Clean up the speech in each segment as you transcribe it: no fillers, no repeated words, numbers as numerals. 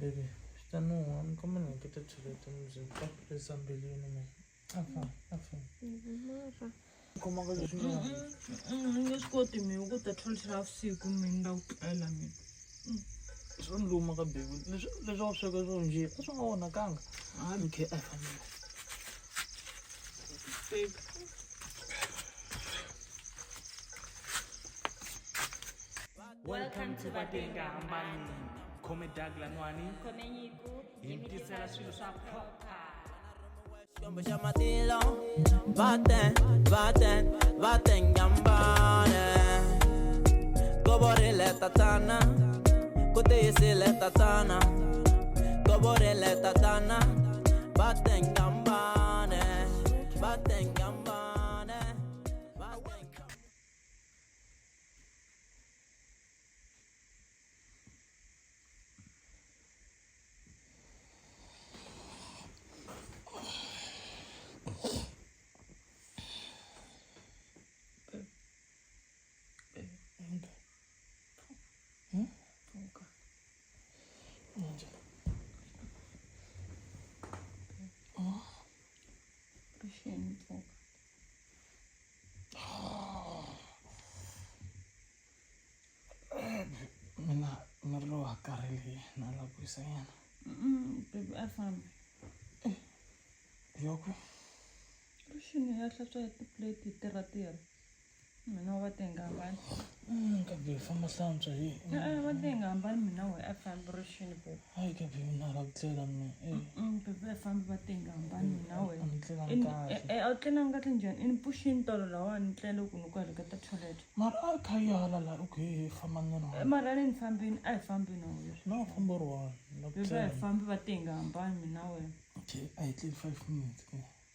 Baby, I'm coming and get a toilet and play some billion in me. Come on, go to Let's go to me. We got the 12 sick women out. Element. Son Luma, baby. Let's also go on G. That's all on a gang. I'm okay. Babe. Welcome to Batenga Ambani. Come Dagla Nwani. Come Yiku, Imtisela Silo Proper. Vaten gambane Gobore le tatana Kote se le tatana Gobore le tatana Vaten gambane Vaten gambane Merlo akareli nala puisayana. Baby, I found Yoko. Rushini yahlatswa plate iteratira. Mina watenga ngambani. Kabe fama sounds hi. Watenga ngambani mina we I found Rushini baby. Hayi kabe nala kuthela mina. Baby I found watenga ngambani mina we. Ngitlela kahle. Awutlena ngathi njani in pushing tolo lawani nhlelo kunukala ka toilet. Mara akhayala la okay fama nona. Mara ni fambini I fambi na we. No fambor one. Baby I fambi watenga ngambani mina we. Okay, I did 5 minutes.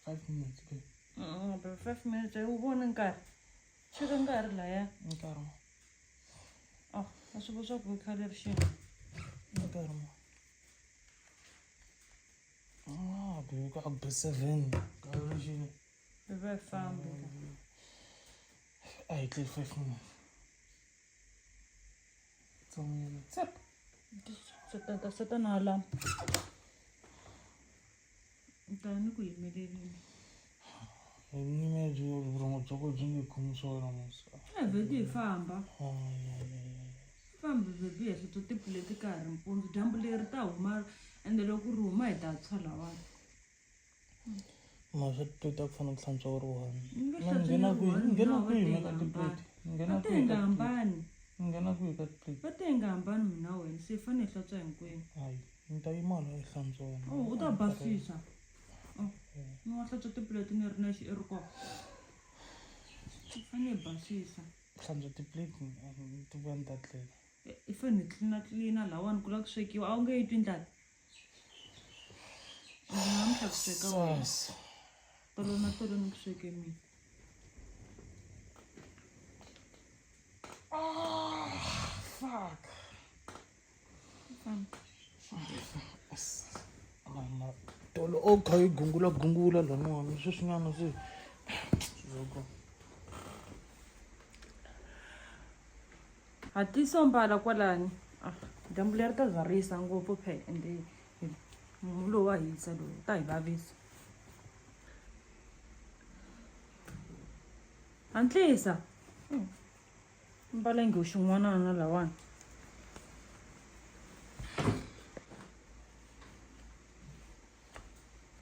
5 minutes. Baby 5 minutes ubona nkarhi. Cheka nkarhi la ya. Nkarhi. Asubuzwa ku khale rishini. Nkarhi. Baby ka be 7. Ka rishini. Baby I fambi. I did 5 minutes. So minutes. Seta na alarm. Ntani ku yimelelini. Ni medio brongo tsoko jingi kumsora musa. Vedi famba. Famba baby ya to tiplate karhi mpundzu dyambu leri ta huma ende loko ri huma hi ta tshala wani. Ma swi tota ku fana ku hlantswa uri wani. Nghena kwihi meka tiplate. Vatenga hambani. Nghena kwihi ka tiplate. Vatenga hambani mina wena se fane hi hlantswa hinkwenu. Hayi, ni ta yima la hi hlantswa wena. U ta basisa. Ni wa hlantswa tiplate ni ri na xiriko. Fane hi basisa. Hlantswa tiplate ti vuya ni ta tlela. I fane hi clean lawani ku la ku swekiwa a wu nge yi twi ndlala. Namuntlha ku sweka wena. Tolo na tolo ni ku sweke mina. Fuck. Mama, tolo okay gungula lana sweswinyana swi. Loko Hatiso mbala kwalani. Dyambu leri ta zarisa ngopfu phela ende mulo wa hisa lo ta hi vavisa. Antlisa. Mbala ngi xin'wana na lawani.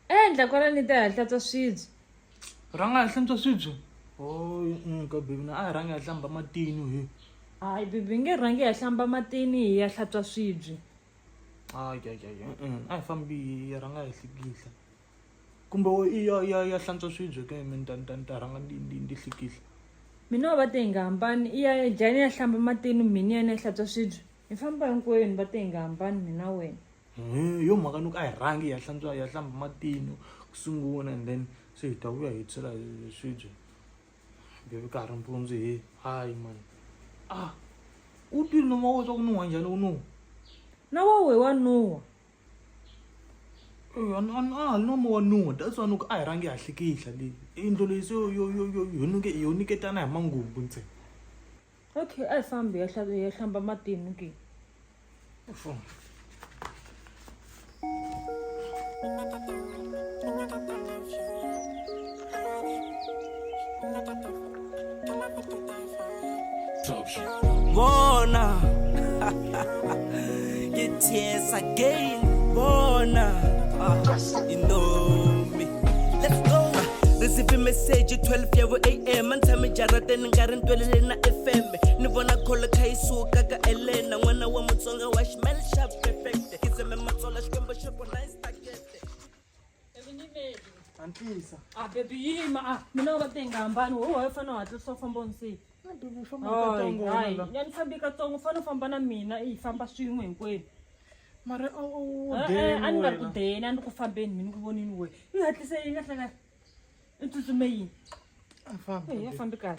Endla kwalani ta hlatsa swibye. ranga hlantswa swibye. Ka baby na a ranga hlamba matini he. Hayi bibi nge rhangi ya hlamba matini hi ya hlantswa swibye. A hi fambi ya ranga hi hlikihla. Kumbe ya hlantswa swibye ka mina ta ranga ndi hlikihla. Mina vatenga hambani iya jani ya hlamba matini mina ya hlantswa swibye. Hi famba hinkwenu vatenga hambani mina wena. Yo mhaka nuku a hi rhangi ya hlantswa ya hlamba matini ku sungula and then se hi ta vuya hi tshela swibye. Baby ka ha ri mpundzu he hayi man. U twile nomo wa swa ku nuha njhani u nuha? Na we wa nuwa. Nomo wa nuha that's why nuku a hi rhangi ya hlikihla leyi. Indlo leyi se yo niketana hi mangubu ntsena. Okay, I fambi ya hlamba matini ke. tears again. Bona, you know me. Let's go. Receive a message at 12 a.m. and tell me Jaraten and Garan Dwellina FM. Nivona Kola Kaisu Kaka Elena, when I want Mutsonga wash mel sharp perfect. It's a Matola Scamber shop on nice target. Antisa. Baby yima mina ukatenga mbani wewe wafana wathi sofamba onsi. Baby famba katongo wena. Yani fambi katongo fana famba na mina ifamba swin'we hinkwenu. Mara ani nga ku deni ani ku fambeni mina ku vonini we. Yi hatlise yi nga hlaka itsusume yini. Ya fambi kahle.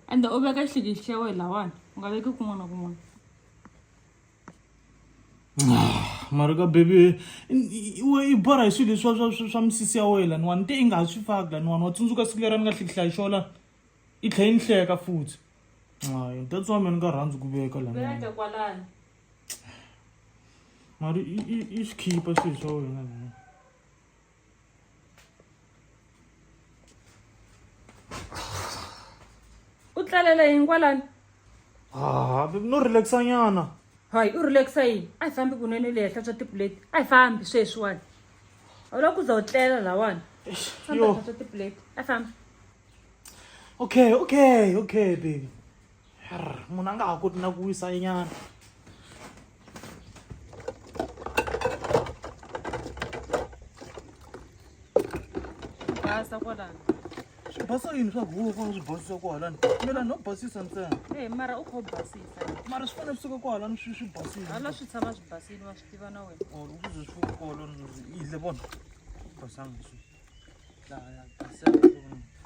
Ande u veka xihlikihle we lawani u nga veki kun'wana na kun'wana. Marika baby i bora hi swilo swa misisi ya wena ni wani te i nga swi faki lani wani wa tsundzuka siku lera ni nga hlikihlayi xola i tlhe yi ni hleka futhi hayi that's why mina ni nga rhandzi ku veka lani Veka kwalani. mari i swi khipa swilo swa wena lani U tlalele yini kwalani? baby no relaxa nyana Hayi u relaxa yini? Ai fambi kunene le henhla swa tiplate. Ai fambi sweswiwani. A wu lava ku za u tlela lawani. Famba yo swa tiplate. Ai fambi. okay baby munhu a nga ha koti na ku wisa nyana Basa kwalani. swi basa yini swa huku swi basisa kwalani milani no basisa ntsena Mara u kho basisa. mara swi fanele kusuka kwalani swi basile Hala swi tshama swi basile wa swi tiva na wena. ukuze swi fika kwalani idle bona basanga swi ya basanga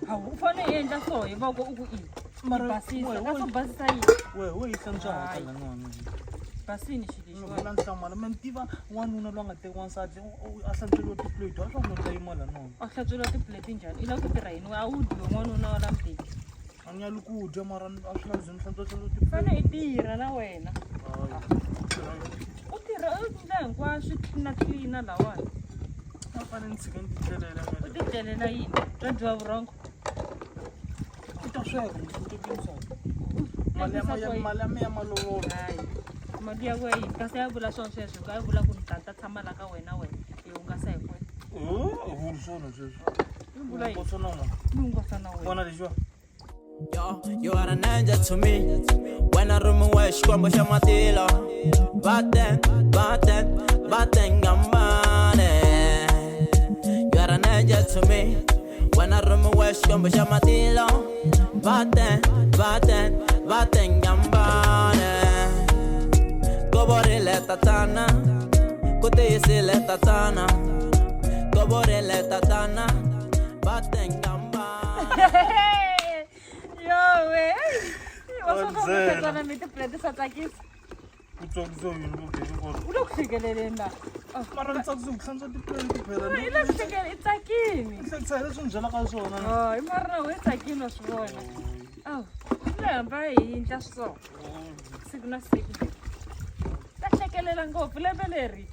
Hawu u fane endla so hi voko u ku i. Mara Basisa. Ka swo basisa yini? we yi hlantswa Hayi. lani wani Basini xi lexi vula nhlamulo mina ni tiva n'wanuna loyi a nga teki wansati a hlantsweriwa tiplate a swa ku no tlayima lani wani a hlantswela tiplate njhani? I lava ku tirha yini? A wu dyiwe n'wanuna wa la mutini. a ni yali ku dya mara a swi lavi ni hlantswa Fane i tirha na wena. U tirha u endla hinkwaswo na clean lawani. a fanele ni tshika ni titlelela U ti tlelela yini? Bya dyiwa vurhongo. u ta sweka ni tokisa mali ya me ya malovolo Hayi. Mali ya wena kasi ya vula swona sweswo ka ya vula ku ni ta tshama la ka wena u nga sa hi kwena. vuli swona sweswo Yi vula yini? kotsa na n'wana Ni hungasa na wena. vona lexiwa Yo, you are an angel to me. When I room away, she come push my tail. Batten, gambane. You are an angel to me. When I room away, she come push my tail. Batten, gambane. Go body let tatana. Go te se let tatana. Go body let tatana. Batten gambane. Yo we. Wasofamba mi tiplate sa tsakisa. ku tsakisa yini ku bebe kona U le ku fikeleleni la. mara ni tsakisa ku hlantswa tiplate phela I le ku fikele i tsakini. hlekisa hi leswi ni byelaka swona Hayi mara na wena tsakini wa swi vona. Le hamba hi endla so. Siku na siku. Ta hlekelela ngopfu lembe leri.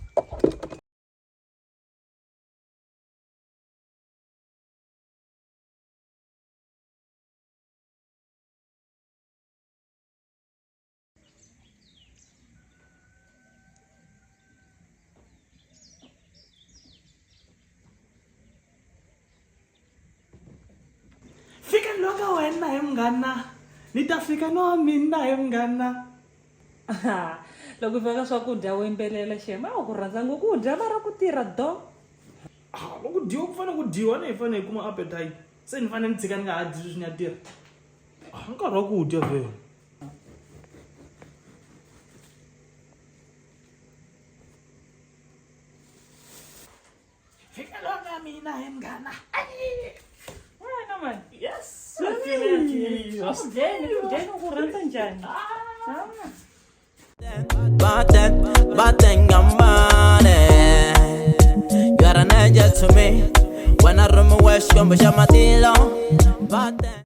fika loka wena hi munghana ni ta fika no mina hi munghana Loko veka swakudya wo yimbelela xema a ku rhandza ngopfu ku dya mara ku tirha do. loko dyiwa ku fanele ku dyiwa na hi fanele hi kuma appetite se ni fanele ni tshika ni nga ha dyi sweswi ni ya tirha nkarhi wa ku dya vhele fika loka mina hi munghana Wena man. yes Jeni ku rhandza njhani? Batten gambane. You are an angel to me. When I room away, she come push my tail. Batten.